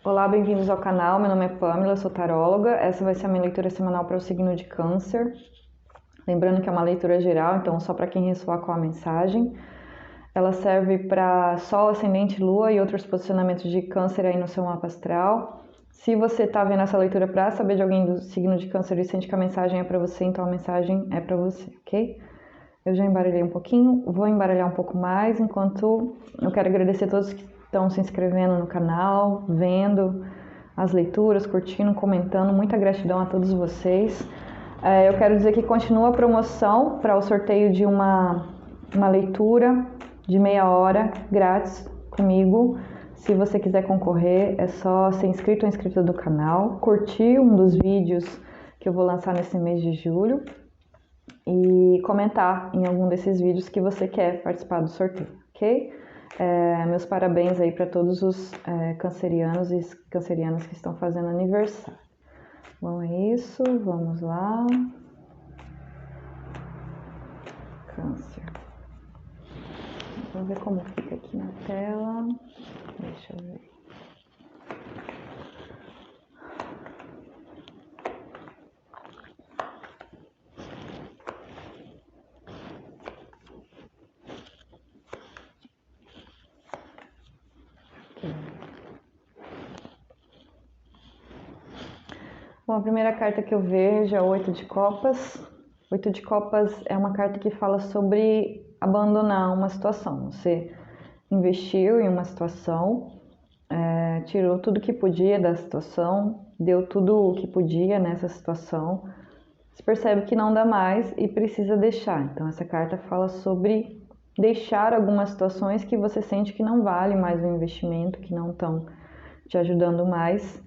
Olá, bem-vindos ao canal. Meu nome é Pamela, eu sou taróloga. Essa vai ser a minha leitura semanal para o signo de Câncer. Lembrando que é uma leitura geral, então só para quem ressoar com a mensagem. Ela serve para Sol, Ascendente, Lua e outros posicionamentos de Câncer aí no seu mapa astral. Se você está vendo essa leitura para saber de alguém do signo de Câncer e sente que a mensagem é para você, então a mensagem é para você, ok? Eu já embaralhei um pouquinho, vou embaralhar um pouco mais, enquanto eu quero agradecer a todos que estão se inscrevendo no canal, vendo as leituras, curtindo, comentando. Muita gratidão a todos vocês. Eu quero dizer que continua a promoção para o sorteio de uma leitura de meia hora grátis comigo. Se você quiser concorrer, é só ser inscrito ou inscrita do canal, curtir um dos vídeos que eu vou lançar nesse mês de julho e comentar em algum desses vídeos que você quer participar do sorteio, ok? Meus parabéns aí para todos os cancerianos e cancerianas que estão fazendo aniversário. Bom, é isso, vamos lá. Câncer. Vamos ver como fica aqui na tela. Deixa eu ver. Bom, a primeira carta que eu vejo é o 8 de Copas. 8 de Copas é uma carta que fala sobre abandonar uma situação. Você investiu em uma situação, tirou tudo que podia da situação, deu tudo o que podia nessa situação. Você percebe que não dá mais e precisa deixar. Então essa carta fala sobre deixar algumas situações que você sente que não vale mais o investimento, que não estão te ajudando mais.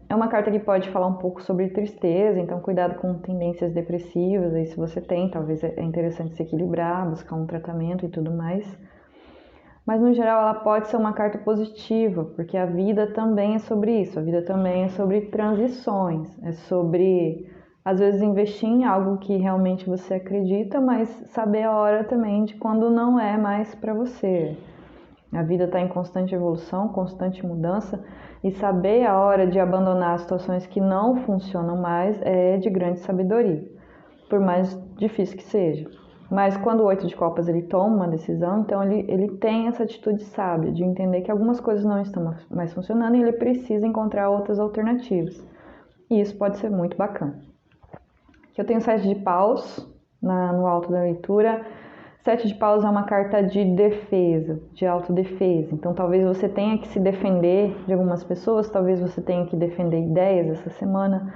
É uma carta que pode falar um pouco sobre tristeza, então cuidado com tendências depressivas, aí se você tem, talvez é interessante se equilibrar, buscar um tratamento e tudo mais. Mas no geral ela pode ser uma carta positiva, porque a vida também é sobre isso, a vida também é sobre transições, é sobre às vezes investir em algo que realmente você acredita, mas saber a hora também de quando não é mais para você. A vida está em constante evolução, constante mudança, e saber a hora de abandonar situações que não funcionam mais é de grande sabedoria, por mais difícil que seja. Mas quando o 8 de Copas ele toma uma decisão, então ele tem essa atitude sábia de entender que algumas coisas não estão mais funcionando e ele precisa encontrar outras alternativas. E isso pode ser muito bacana. Aqui eu tenho 7 de Paus no alto da leitura. 7 de Paus é uma carta de defesa, de autodefesa. Então talvez você tenha que se defender de algumas pessoas, talvez você tenha que defender ideias essa semana.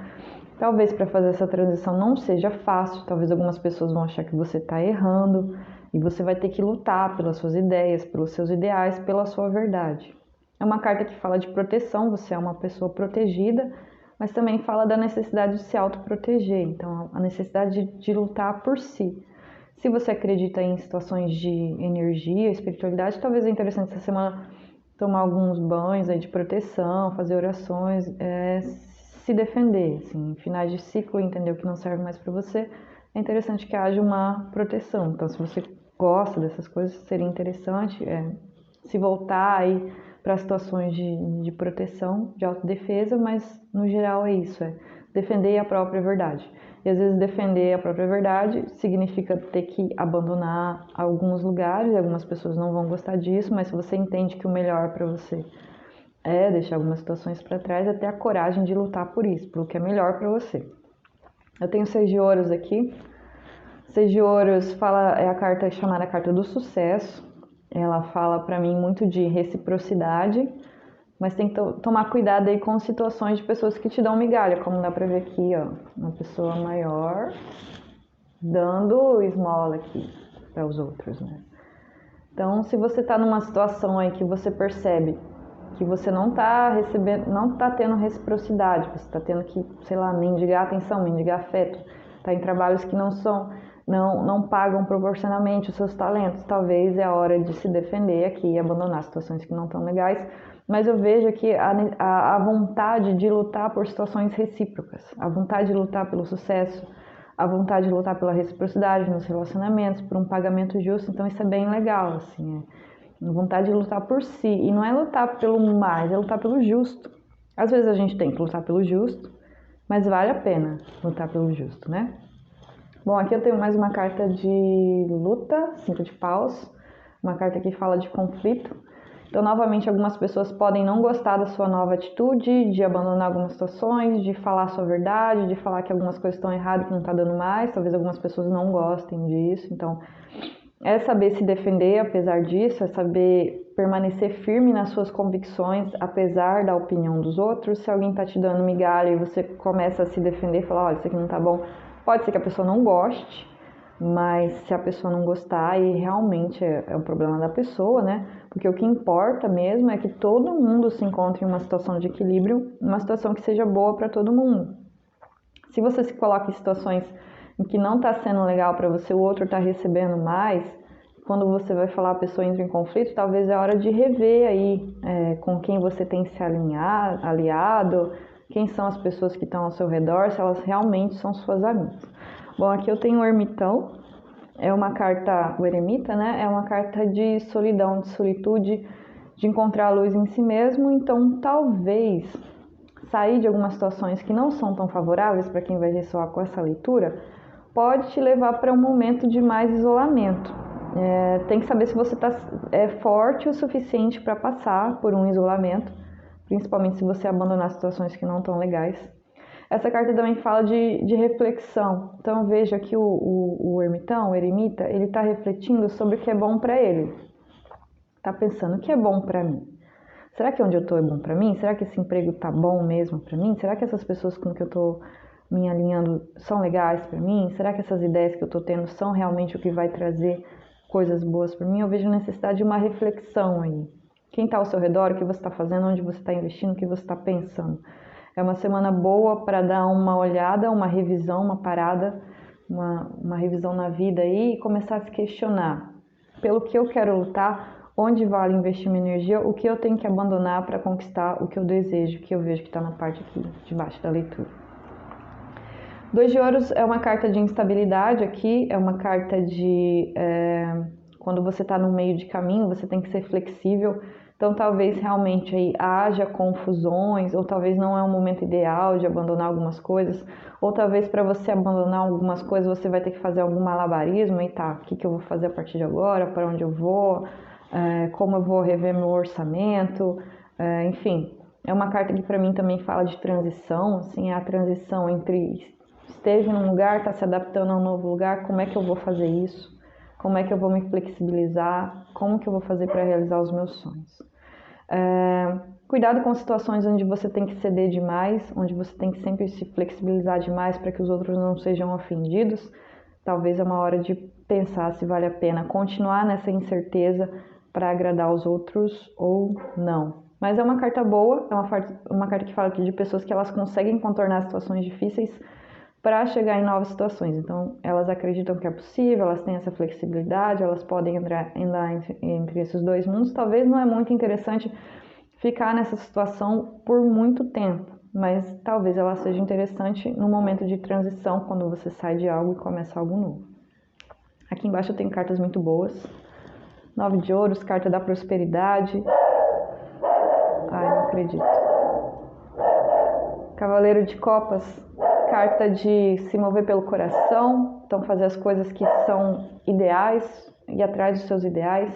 Talvez para fazer essa transição não seja fácil, talvez algumas pessoas vão achar que você está errando e você vai ter que lutar pelas suas ideias, pelos seus ideais, pela sua verdade. É uma carta que fala de proteção, você é uma pessoa protegida, mas também fala da necessidade de se autoproteger, então a necessidade de lutar por si. Se você acredita em situações de energia, espiritualidade, talvez é interessante essa semana tomar alguns banhos aí de proteção, fazer orações, se defender, assim, em finais de ciclo, entender o que não serve mais para você, é interessante que haja uma proteção. Então, se você gosta dessas coisas, seria interessante se voltar aí para situações de proteção, de autodefesa, mas no geral é isso, defender a própria verdade. E às vezes defender a própria verdade significa ter que abandonar alguns lugares, algumas pessoas não vão gostar disso, mas se você entende que o melhor para você é deixar algumas situações para trás, é ter a coragem de lutar por isso, pelo que é melhor para você. Eu tenho 6 de ouros aqui. 6 de ouros é a carta chamada Carta do Sucesso. Ela fala para mim muito de reciprocidade, mas tem que tomar cuidado aí com situações de pessoas que te dão migalha, como dá pra ver aqui, ó, uma pessoa maior dando esmola aqui para os outros, né? Então, se você tá numa situação aí que você percebe que você não tá recebendo, não tá tendo reciprocidade, você tá tendo que, sei lá, mendigar atenção, mendigar afeto, tá em trabalhos que não pagam proporcionalmente os seus talentos, talvez é a hora de se defender aqui e abandonar situações que não estão legais. Mas eu vejo aqui a vontade de lutar por situações recíprocas, a vontade de lutar pelo sucesso, a vontade de lutar pela reciprocidade nos relacionamentos, por um pagamento justo. Então isso é bem legal, assim. vontade de lutar por si. E não é lutar pelo mais, é lutar pelo justo. Às vezes a gente tem que lutar pelo justo, mas vale a pena lutar pelo justo, né? Bom, aqui eu tenho mais uma carta de luta, 5 de paus, uma carta que fala de conflito. Então, novamente, algumas pessoas podem não gostar da sua nova atitude, de abandonar algumas situações, de falar a sua verdade, de falar que algumas coisas estão erradas, que não está dando mais. Talvez algumas pessoas não gostem disso. Então, é saber se defender apesar disso, é saber permanecer firme nas suas convicções, apesar da opinião dos outros. Se alguém está te dando migalha e você começa a se defender e falar, olha, isso aqui não tá bom, pode ser que a pessoa não goste, mas se a pessoa não gostar, aí realmente é um problema da pessoa, né? Porque o que importa mesmo é que todo mundo se encontre em uma situação de equilíbrio, uma situação que seja boa para todo mundo. Se você se coloca em situações em que não está sendo legal para você, o outro está recebendo mais, quando você vai falar, a pessoa entra em conflito, talvez é hora de rever aí com quem você tem se aliado, quem são as pessoas que estão ao seu redor, se elas realmente são suas amigas. Bom, aqui eu tenho o ermitão, é uma carta, o eremita, né? É uma carta de solidão, de solitude, de encontrar a luz em si mesmo. Então, talvez sair de algumas situações que não são tão favoráveis para quem vai ressoar com essa leitura, pode te levar para um momento de mais isolamento. Tem que saber se você está forte o suficiente para passar por um isolamento, principalmente se você abandonar situações que não estão legais. Essa carta também fala de reflexão. Então veja que o ermitão, o eremita, ele está refletindo sobre o que é bom para ele. Está pensando, o que é bom para mim? Será que onde eu estou é bom para mim? Será que esse emprego está bom mesmo para mim? Será que essas pessoas com que eu estou me alinhando são legais para mim? Será que essas ideias que eu estou tendo são realmente o que vai trazer coisas boas para mim? Eu vejo necessidade de uma reflexão aí. Quem está ao seu redor, o que você está fazendo, onde você está investindo, o que você está pensando. É uma semana boa para dar uma olhada, uma revisão, uma parada, uma revisão na vida aí e começar a se questionar. Pelo que eu quero lutar, onde vale investir minha energia, o que eu tenho que abandonar para conquistar o que eu desejo, que eu vejo que está na parte aqui de baixo da leitura. 2 de ouros é uma carta de instabilidade aqui, é uma carta de... quando você está no meio de caminho, você tem que ser flexível. Então, talvez realmente aí haja confusões, ou talvez não é um momento ideal de abandonar algumas coisas, ou talvez para você abandonar algumas coisas você vai ter que fazer algum malabarismo, e tá, o que eu vou fazer a partir de agora, para onde eu vou, como eu vou rever meu orçamento, enfim. É uma carta que para mim também fala de transição, assim, é a transição entre esteve num lugar, está se adaptando a um novo lugar, como é que eu vou fazer isso? Como é que eu vou me flexibilizar? Como que eu vou fazer para realizar os meus sonhos? Cuidado com situações onde você tem que ceder demais, onde você tem que sempre se flexibilizar demais para que os outros não sejam ofendidos. Talvez é uma hora de pensar se vale a pena continuar nessa incerteza para agradar os outros ou não. Mas é uma carta boa, é uma carta que fala de pessoas que elas conseguem contornar situações difíceis para chegar em novas situações. Então, elas acreditam que é possível, elas têm essa flexibilidade, elas podem andar entre esses dois mundos. Talvez não é muito interessante ficar nessa situação por muito tempo, mas talvez ela seja interessante no momento de transição, quando você sai de algo e começa algo novo. Aqui embaixo eu tenho cartas muito boas. 9 de ouros, carta da prosperidade. Ai, não acredito. Cavaleiro de copas, carta de se mover pelo coração, então fazer as coisas que são ideais, ir atrás dos seus ideais.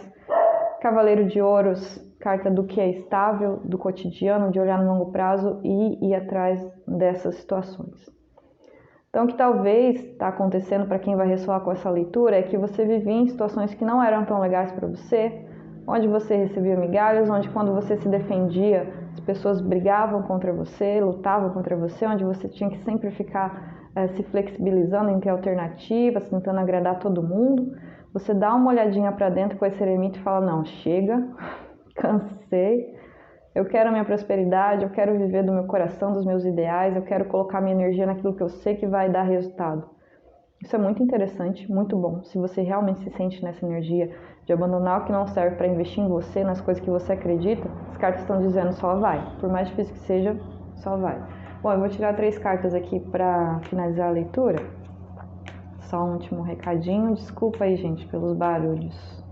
Cavaleiro de ouros, carta do que é estável, do cotidiano, de olhar no longo prazo e ir atrás dessas situações. Então, o que talvez está acontecendo para quem vai ressoar com essa leitura é que você vivia em situações que não eram tão legais para você, onde você recebia migalhas, onde quando você se defendia, as pessoas brigavam contra você, lutavam contra você, onde você tinha que sempre ficar se flexibilizando entre alternativas, tentando agradar todo mundo. Você dá uma olhadinha para dentro com esse eremita e fala, não, chega, cansei, eu quero a minha prosperidade, eu quero viver do meu coração, dos meus ideais, eu quero colocar minha energia naquilo que eu sei que vai dar resultado. Isso é muito interessante, muito bom. Se você realmente se sente nessa energia de abandonar o que não serve para investir em você, nas coisas que você acredita, as cartas estão dizendo só vai. Por mais difícil que seja, só vai. Bom, eu vou tirar 3 cartas aqui para finalizar a leitura. Só um último recadinho. Desculpa aí, gente, pelos barulhos.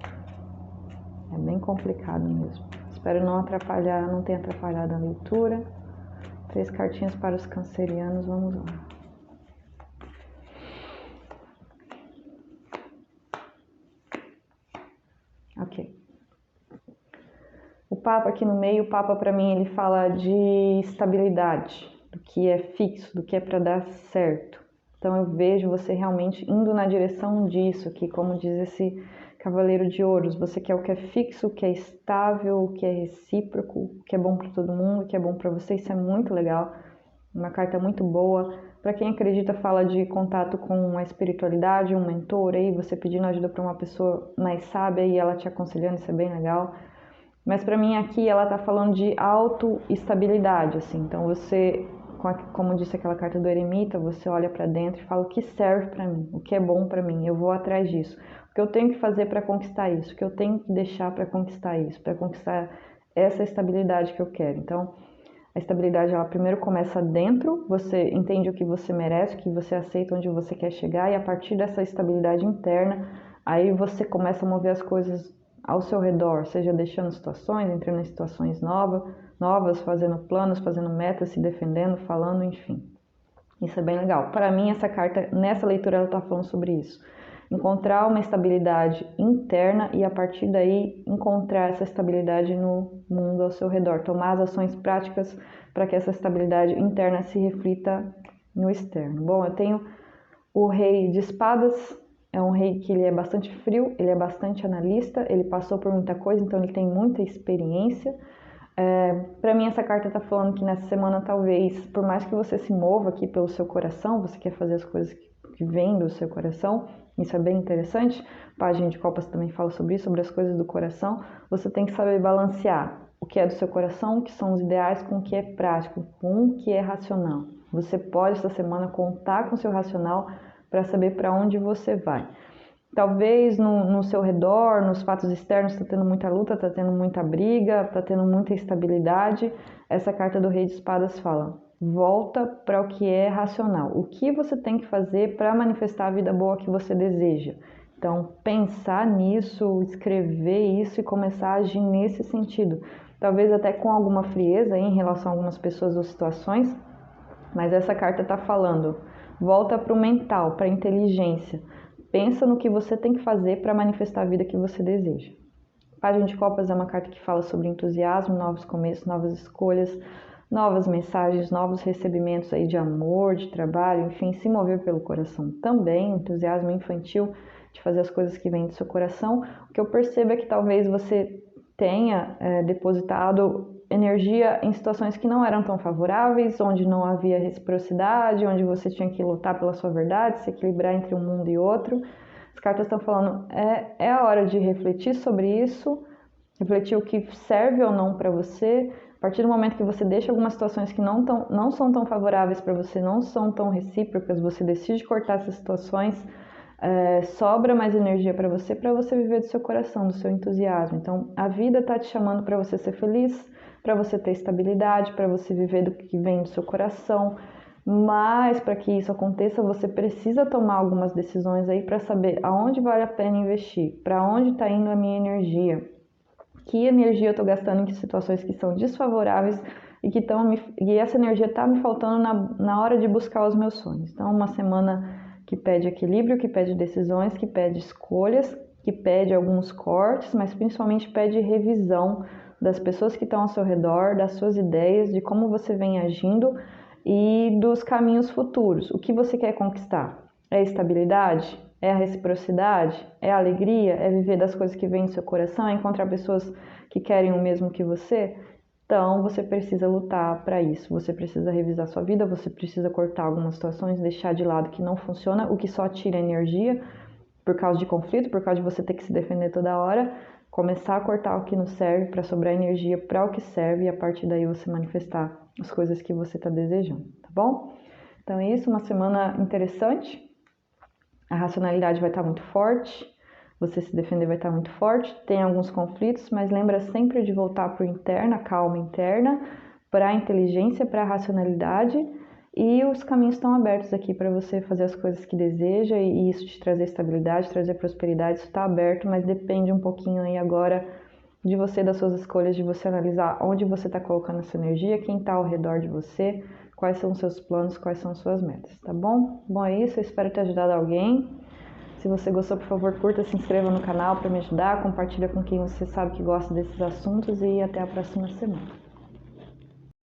É bem complicado mesmo. Espero não atrapalhar, não ter atrapalhado a leitura. 3 cartinhas para os cancerianos, vamos lá. Ok. O Papa aqui no meio, o Papa para mim ele fala de estabilidade, do que é fixo, do que é para dar certo. Então eu vejo você realmente indo na direção disso aqui, como diz esse Cavaleiro de Ouros. Você quer o que é fixo, o que é estável, o que é recíproco, o que é bom para todo mundo, o que é bom para você. Isso é muito legal. Uma carta muito boa. Para quem acredita, fala de contato com a espiritualidade, um mentor aí, você pedindo ajuda para uma pessoa mais sábia e ela te aconselhando, isso é bem legal. Mas para mim aqui ela tá falando de autoestabilidade, assim. Então você, como disse aquela carta do eremita, você olha para dentro e fala o que serve para mim, o que é bom para mim, eu vou atrás disso. O que eu tenho que fazer para conquistar isso, o que eu tenho que deixar para conquistar isso, para conquistar essa estabilidade que eu quero. Então, a estabilidade, ela primeiro começa dentro, você entende o que você merece, o que você aceita, onde você quer chegar, e a partir dessa estabilidade interna, aí você começa a mover as coisas ao seu redor, seja deixando situações, entrando em situações novas, fazendo planos, fazendo metas, se defendendo, falando, enfim. Isso é bem legal. Para mim, essa carta, nessa leitura, ela está falando sobre isso. Encontrar uma estabilidade interna e, a partir daí, encontrar essa estabilidade no mundo ao seu redor. Tomar as ações práticas para que essa estabilidade interna se reflita no externo. Bom, eu tenho o Rei de Espadas. É um rei que ele é bastante frio, ele é bastante analista, ele passou por muita coisa, então ele tem muita experiência. Para mim, essa carta está falando que nessa semana, talvez, por mais que você se mova aqui pelo seu coração, você quer fazer as coisas que vêm do seu coração, isso é bem interessante. A página de Copas também fala sobre isso, sobre as coisas do coração. Você tem que saber balancear o que é do seu coração, o que são os ideais, com o que é prático, com o que é racional. Você pode, essa semana, contar com o seu racional para saber para onde você vai. Talvez no seu redor, nos fatos externos, está tendo muita luta, está tendo muita briga, está tendo muita instabilidade. Essa carta do Rei de Espadas fala: volta para o que é racional. O que você tem que fazer para manifestar a vida boa que você deseja? Então, pensar nisso, escrever isso e começar a agir nesse sentido. Talvez até com alguma frieza em relação a algumas pessoas ou situações, mas essa carta está falando: volta para o mental, para a inteligência. Pensa no que você tem que fazer para manifestar a vida que você deseja. Página de Copas é uma carta que fala sobre entusiasmo, novos começos, novas escolhas, novas mensagens, novos recebimentos aí de amor, de trabalho, enfim, se mover pelo coração também, entusiasmo infantil de fazer as coisas que vêm do seu coração. O que eu percebo é que talvez você tenha depositado energia em situações que não eram tão favoráveis, onde não havia reciprocidade, onde você tinha que lutar pela sua verdade, se equilibrar entre um mundo e outro. As cartas estão falando, é a hora de refletir sobre isso, refletir o que serve ou não para você. A partir do momento que você deixa algumas situações que não são tão favoráveis para você, não são tão recíprocas, você decide cortar essas situações, sobra mais energia para você viver do seu coração, do seu entusiasmo. Então, a vida está te chamando para você ser feliz, para você ter estabilidade, para você viver do que vem do seu coração. Mas para que isso aconteça, você precisa tomar algumas decisões aí para saber aonde vale a pena investir, para onde está indo a minha energia, que energia eu estou gastando em situações que são desfavoráveis e essa energia está me faltando na hora de buscar os meus sonhos. Então, uma semana que pede equilíbrio, que pede decisões, que pede escolhas, que pede alguns cortes, mas principalmente pede revisão das pessoas que estão ao seu redor, das suas ideias, de como você vem agindo e dos caminhos futuros. O que você quer conquistar? É a estabilidade? É a reciprocidade? É a alegria? É viver das coisas que vêm do seu coração? É encontrar pessoas que querem o mesmo que você? Então, você precisa lutar para isso. Você precisa revisar sua vida, você precisa cortar algumas situações, deixar de lado que não funciona, o que só tira energia por causa de conflito, por causa de você ter que se defender toda hora. Começar a cortar o que não serve para sobrar energia para o que serve e a partir daí você manifestar as coisas que você está desejando, tá bom? Então é isso, uma semana interessante. A racionalidade vai estar muito forte, você se defender vai estar muito forte, tem alguns conflitos, mas lembra sempre de voltar para o interno, a calma interna, para a inteligência, para a racionalidade, e os caminhos estão abertos aqui para você fazer as coisas que deseja e isso te trazer estabilidade, trazer prosperidade, isso está aberto, mas depende um pouquinho aí agora de você, das suas escolhas, de você analisar onde você está colocando essa energia, quem está ao redor de você, quais são os seus planos, quais são as suas metas, tá bom? Bom, é isso, eu espero ter ajudado alguém. Se você gostou, por favor, curta, se inscreva no canal para me ajudar, compartilha com quem você sabe que gosta desses assuntos e até a próxima semana.